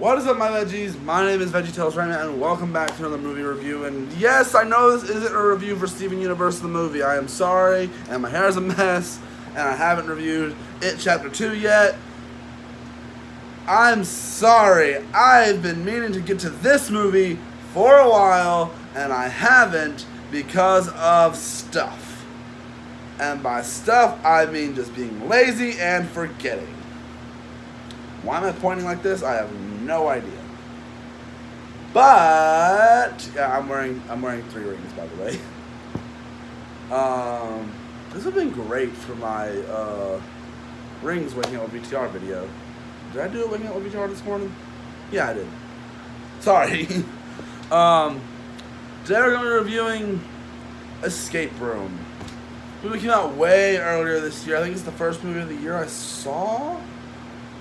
What is up, my veggies? My name is VeggieTales Raymond, and welcome back to another movie review. And yes, I know this isn't a review for Steven Universe the movie. I am sorry, and my hair is a mess, and I haven't reviewed It Chapter 2 yet. I'm sorry. I've been meaning to get to this movie for a while, and I haven't because of stuff. And by stuff, I mean just being lazy and forgetting. Why am I pointing like this? I have no idea. But yeah, I'm wearing 3 rings, by the way. This would have been great for my rings waking up with VTR video. Did I do it waking up with VTR this morning? Yeah, I did. Sorry. Today we're going to be reviewing Escape Room. The movie came out way earlier this year. I think it's the first movie of the year I saw.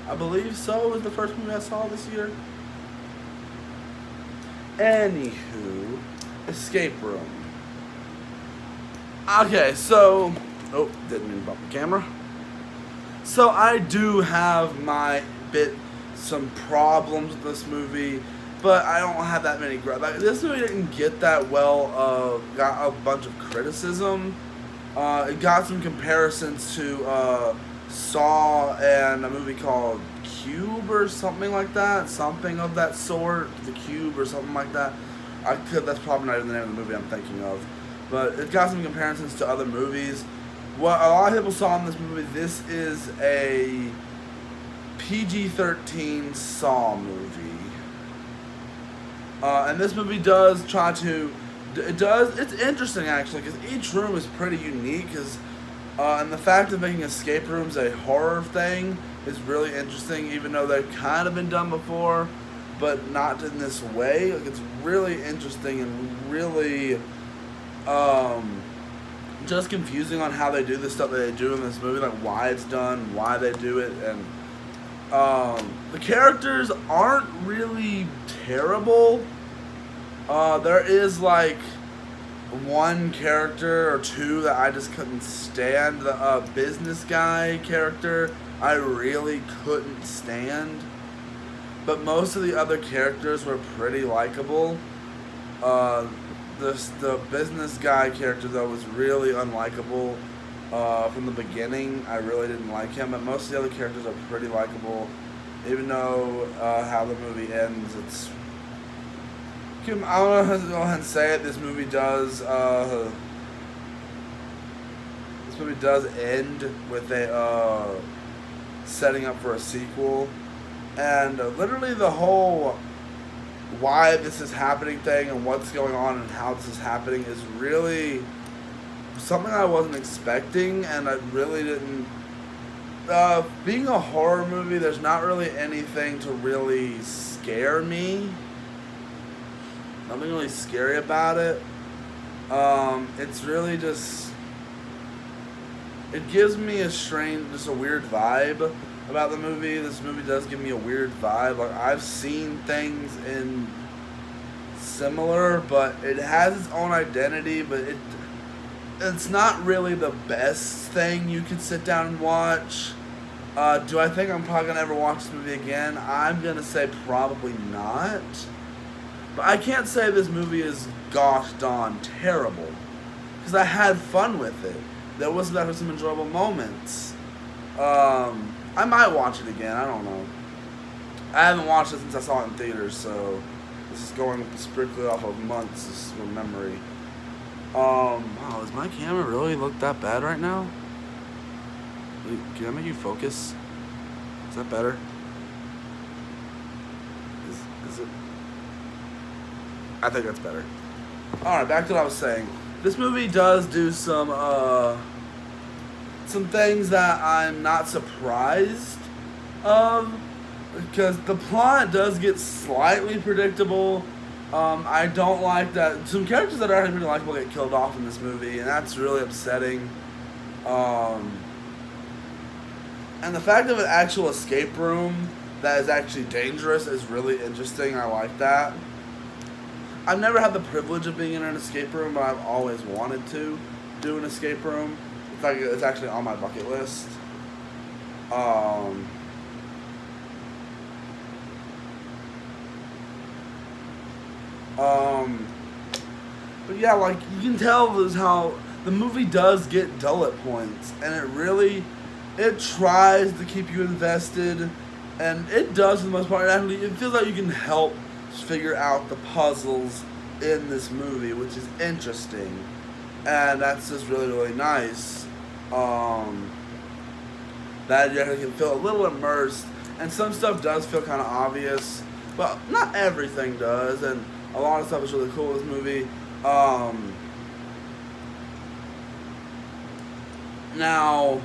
I believe so. It was the first movie I saw this year. Anywho, Escape Room. Okay, so... Oh, didn't mean to bump the camera. So I do have some problems with this movie, but I don't have that many... This movie didn't get that well, got a bunch of criticism. It got some comparisons to... Saw and a movie called Cube or something like that, something of that sort, The Cube or something like that. That's probably not even the name of the movie I'm thinking of, but it got some comparisons to other movies. What a lot of people saw in this movie, this is a PG-13 Saw movie, and this movie does try to. It's interesting actually because each room is pretty unique and the fact of making escape rooms a horror thing is really interesting, even though they've kind of been done before, but not in this way. Like, it's really interesting and really just confusing on how they do the stuff that they do in this movie, like why it's done, why they do it, and the characters aren't really terrible. There is like one character or two that I just couldn't stand. The business guy character I really couldn't stand, but most of the other characters were pretty likable. The business guy character though was really unlikable from the beginning. I really didn't like him, but most of the other characters are pretty likable, even though how the movie ends, it's... I'm gonna go ahead and say it. This movie does end with a setting up for a sequel, and literally the whole why this is happening thing and what's going on and how this is happening is really something I wasn't expecting, and I really didn't. Being a horror movie, there's not really anything to really scare me. Nothing really scary about it. It's really just... It gives me just a weird vibe about the movie. This movie does give me a weird vibe. Like, I've seen things in similar, but it has its own identity, but it's not really the best thing you could sit down and watch. Do I think I'm probably going to ever watch this movie again? I'm going to say probably not. But I can't say this movie is gosh darn terrible, because I had fun with it. There was definitely some enjoyable moments. I might watch it again. I don't know. I haven't watched it since I saw it in theaters, so this is going strictly off of months of memory. Wow, does my camera really look that bad right now? Can I make you focus? Is that better? Is it? I think that's better. Alright, back to what I was saying. This movie does do some things that I'm not surprised of, because the plot does get slightly predictable. I don't like that some characters that are actually really likable get killed off in this movie, and that's really upsetting. And the fact of an actual escape room that is actually dangerous is really interesting. I like that. I've never had the privilege of being in an escape room, but I've always wanted to do an escape room. It's actually on my bucket list. But yeah, like, you can tell is how the movie does get dull at points, and it tries to keep you invested, and it does for the most part. Actually, it feels like you can help figure out the puzzles in this movie, which is interesting, and that's just really, really nice. That you can feel a little immersed, and some stuff does feel kind of obvious, but not everything does, and a lot of stuff is really cool in this movie. Now,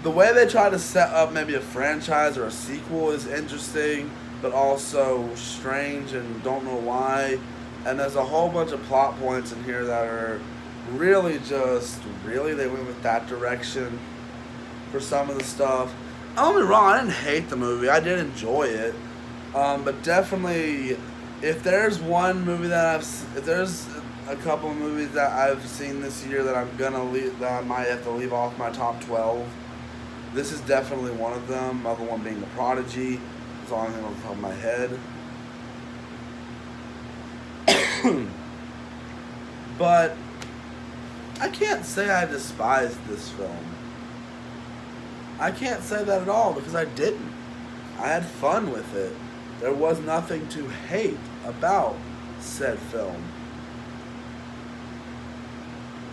the way they try to set up maybe a franchise or a sequel is interesting, but also strange and don't know why. And there's a whole bunch of plot points in here that are really they went with that direction for some of the stuff. Don't get me wrong, I didn't hate the movie. I did enjoy it. But definitely, if there's one movie if there's a couple of movies that I've seen this year that that I might have to leave off my top 12, this is definitely one of them. The other one being The Prodigy. That's all I think off the top of my head. But I can't say I despised this film. I can't say that at all because I didn't. I had fun with it. There was nothing to hate about said film.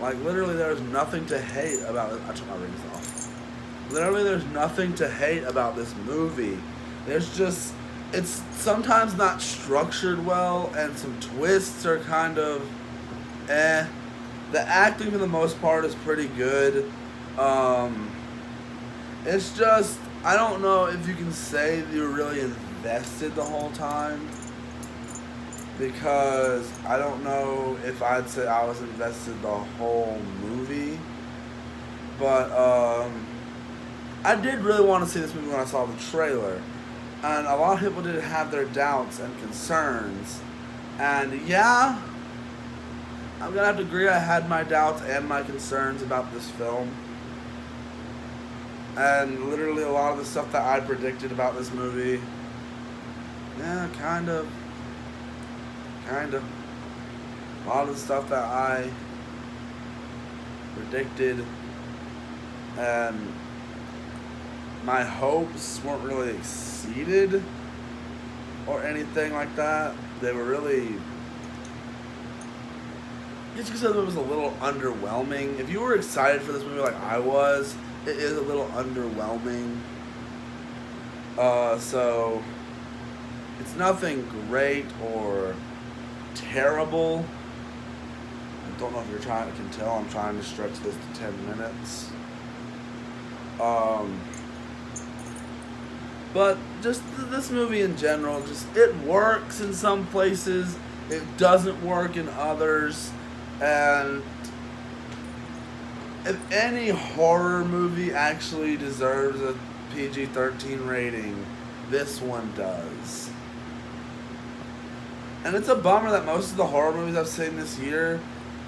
Like, literally, there's nothing to hate about it. I took my rings off. Literally, there's nothing to hate about this movie. It's sometimes not structured well, and some twists are kind of eh. The acting, for the most part, is pretty good. It's just, I don't know if you can say that you were really invested the whole time, because I don't know if I'd say I was invested the whole movie, but I did really want to see this movie when I saw the trailer, and a lot of people did have their doubts and concerns, and yeah, I'm gonna have to agree I had my doubts and my concerns about this film. And literally a lot of the stuff that I predicted about this movie, yeah, kind of. A lot of the stuff that I predicted and my hopes weren't really exceeded or anything like that. They were really, just because it was a little underwhelming. If you were excited for this movie like I was, it is a little underwhelming. So it's nothing great or terrible. I don't know if you can tell I'm trying to stretch this to 10 minutes. But just this movie in general, it works in some places, it doesn't work in others, and if any horror movie actually deserves a PG-13 rating, this one does. And it's a bummer that most of the horror movies I've seen this year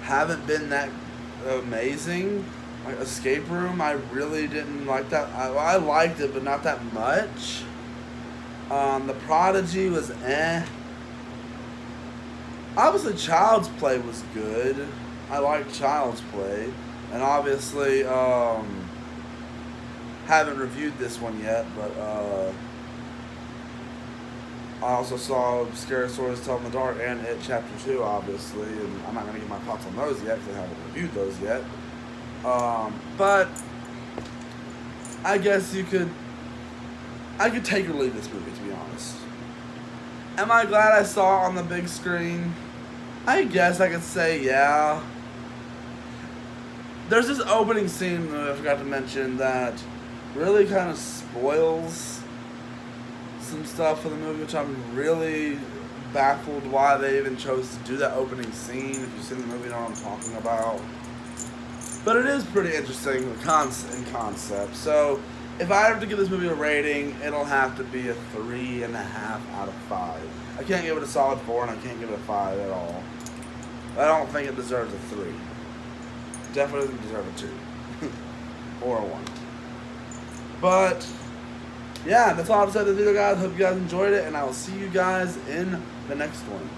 haven't been that amazing. Like Escape Room, I really didn't like that. I liked it, but not that much. The Prodigy was eh. Obviously, Child's Play was good. I liked Child's Play. And obviously, haven't reviewed this one yet, but I also saw Scary Stories to Tell in the Dark and It Chapter 2, obviously, and I'm not going to give my thoughts on those yet because I haven't reviewed those yet. But I guess I could take or leave this movie, to be honest. Am I glad I saw it on the big screen? I guess I could say yeah. There's this opening scene that I forgot to mention that really kind of spoils some stuff for the movie, which I'm really baffled why they even chose to do that opening scene. If you've seen the movie, you know what I'm talking about. But it is pretty interesting in concept. So if I have to give this movie a rating, it'll have to be a 3.5 out of 5. I can't give it a solid 4, and I can't give it a 5 at all. I don't think it deserves a 3. Definitely doesn't deserve a 2. Or a 1. But yeah, that's all I have to say to the video, guys. Hope you guys enjoyed it, and I will see you guys in the next one.